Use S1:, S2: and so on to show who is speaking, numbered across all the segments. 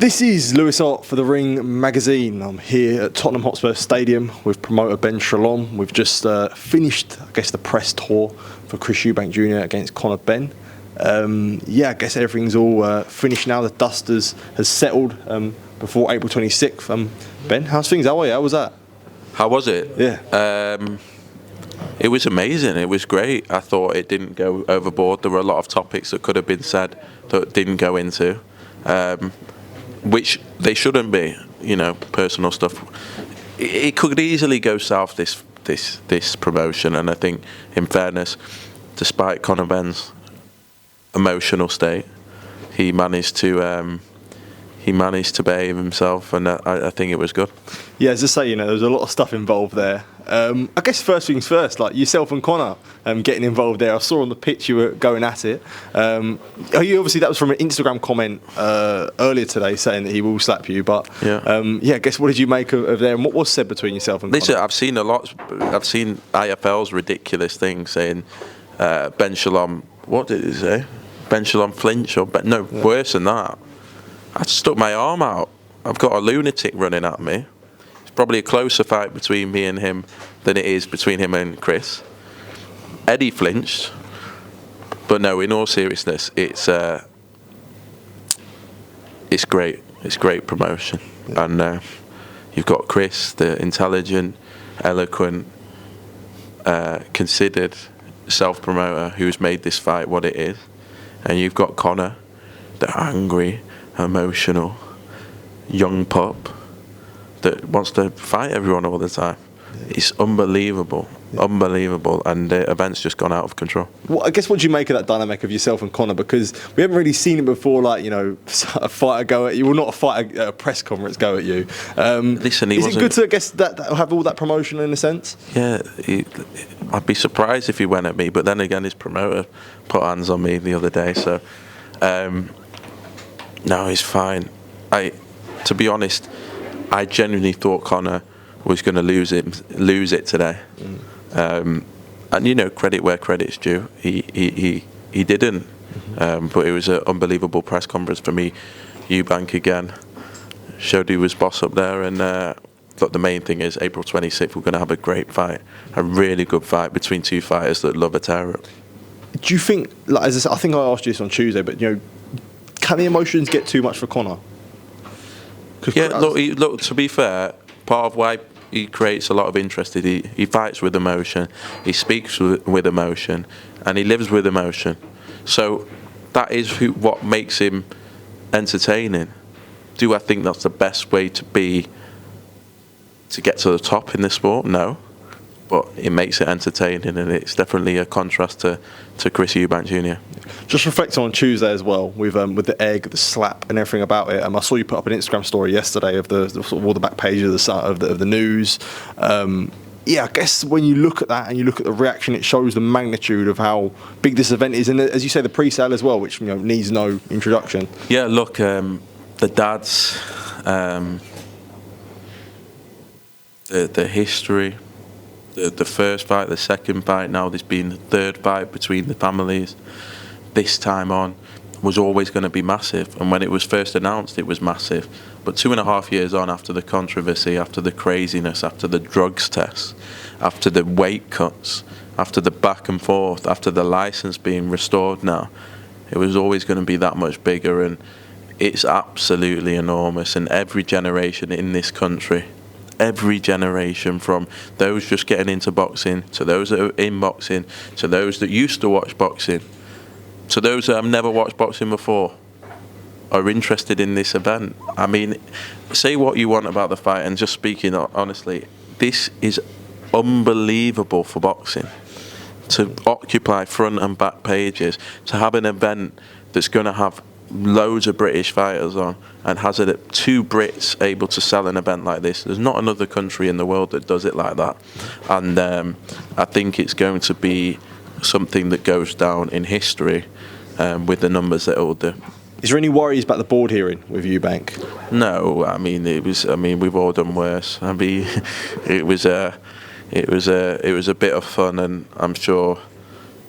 S1: This is Lewis Hart for The Ring magazine. I'm here at Tottenham Hotspur Stadium with promoter Ben Shalom. We've just finished, I guess, the press tour for Chris Eubank Jr. against Conor Benn. I guess everything's all finished now. The dust has settled before April 26th. Ben, how's things? How are you? How was that?
S2: How was it?
S1: Yeah.
S2: It was amazing. It was great. I thought it didn't go overboard. There were a lot of topics that could have been said that didn't go into. Which they shouldn't be, personal stuff. It could easily go south, this promotion, and I think, in fairness, despite Conor Benn's emotional state, he managed to behave himself, and I think it was good.
S1: Yeah, as I say, there was a lot of stuff involved there. I guess first things first, like yourself and Conor getting involved there. I saw on the pitch you were going at it. Obviously that was from an Instagram comment earlier today saying that he will slap you. But I guess what did you make of there, and what was said between yourself and Conor?
S2: Listen, I've seen IFL's ridiculous thing saying Ben Shalom. What did he say? Ben Shalom flinch worse than that. I stuck my arm out. I've got a lunatic running at me. It's probably a closer fight between me and him than it is between him and Chris. Eddie flinched, but no, in all seriousness, it's great. It's great promotion, and you've got Chris, the intelligent, eloquent, considered self-promoter who's made this fight what it is, and you've got Conor, the angry, emotional young pup that wants to fight everyone all the time. It's unbelievable, and the event's just gone out of control.
S1: Well, I guess what do you make of that dynamic of yourself and Conor? Because we haven't really seen it before, like, a fighter go at you, well, not a fighter at a press conference go at you.
S2: Listen,
S1: is it good to, I guess, that have all that promotion in a sense?
S2: Yeah, I'd be surprised if he went at me, but then again, his promoter put hands on me the other day, so no, he's fine. To be honest, I genuinely thought Conor was going to lose it today. And credit where credit's due. He didn't. But it was an unbelievable press conference for me. Eubank again showed he was boss up there, and thought the main thing is April 26th we're going to have a great fight, a really good fight between two fighters that love a tear-up. Do
S1: you think, like, as I think I asked you this on Tuesday, but can the emotions get too much for Conor?
S2: Yeah, look. To be fair, part of why he creates a lot of interest is he fights with emotion, he speaks with emotion, and he lives with emotion. So that is what makes him entertaining. Do I think that's the best way to get to the top in this sport? No. But it makes it entertaining, and it's definitely a contrast to Chris Eubank Jr.
S1: Just reflecting on Tuesday as well, with the egg, the slap, and everything about it. I saw you put up an Instagram story yesterday of all the back pages of the news. I guess when you look at that and you look at the reaction, it shows the magnitude of how big this event is, and as you say, the pre-sale as well, which needs no introduction.
S2: Yeah, look, the dads, the history. The first fight, the second fight, now there's been the third fight between the families. This time on was always going to be massive, and when it was first announced, it was massive. But 2.5 years on, after the controversy, after the craziness, after the drugs tests, after the weight cuts, after the back and forth, after the license being restored now, it was always going to be that much bigger, and it's absolutely enormous. And every generation in this country, every generation, from those just getting into boxing, to those that are in boxing, to those that used to watch boxing, to those that have never watched boxing before, are interested in this event. I mean, say what you want about the fight, and just speaking honestly, this is unbelievable for boxing. To occupy front and back pages, to have an event that's going to have loads of British fighters on, and has two Brits able to sell an event like this. There's not another country in the world that does it like that, and I think it's going to be something that goes down in history with the numbers that it will do.
S1: Is there any worries about the board hearing with Eubank?
S2: No, I mean we've all done worse. I mean it was a bit of fun, and I'm sure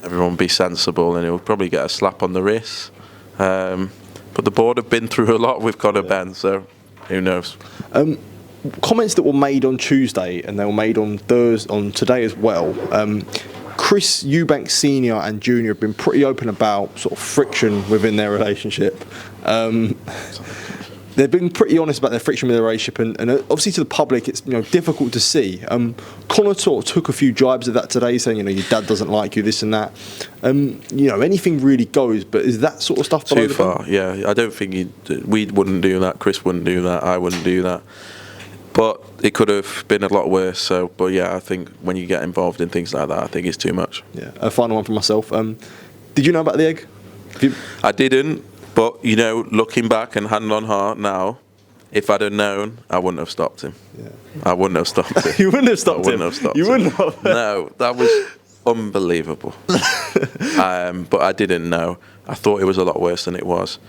S2: everyone will be sensible, and he'll probably get a slap on the wrist. But But the board have been through a lot with Conor Benn, so who knows?
S1: Comments that were made on Tuesday and they were made on today as well. Chris Eubank Sr. and Jr. have been pretty open about sort of friction within their relationship. They've been pretty honest about their friction with their relationship, and obviously to the public, it's difficult to see. Conor sort of took a few jibes of that today, saying your dad doesn't like you, this and that. Anything really goes, but is that sort of stuff
S2: too far? Yeah, I don't think we wouldn't do that. Chris wouldn't do that. I wouldn't do that. But it could have been a lot worse. So, but yeah, I think when you get involved in things like that, I think it's too much.
S1: Yeah. A final one for myself. Did you know about the egg?
S2: I didn't. But, looking back and hand on heart now, if I'd have known, I wouldn't have stopped him. Yeah. I wouldn't have stopped him.
S1: You wouldn't have stopped him? You wouldn't have?
S2: No, that was unbelievable. But I didn't know. I thought it was a lot worse than it was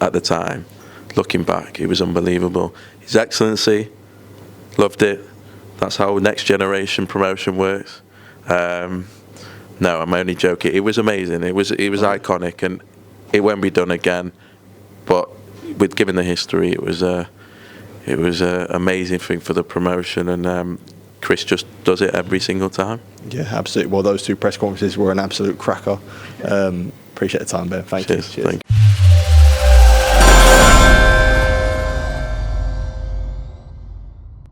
S2: at the time. Looking back, it was unbelievable. His Excellency, loved it. That's how next generation promotion works. No, I'm only joking. It was amazing. It was iconic, and it won't be done again, but given the history, it was an amazing thing for the promotion, and Chris just does it every single time.
S1: Yeah, absolutely. Well, those two press conferences were an absolute cracker. Appreciate the time, Ben. Thank you. Cheers.
S2: Thank you.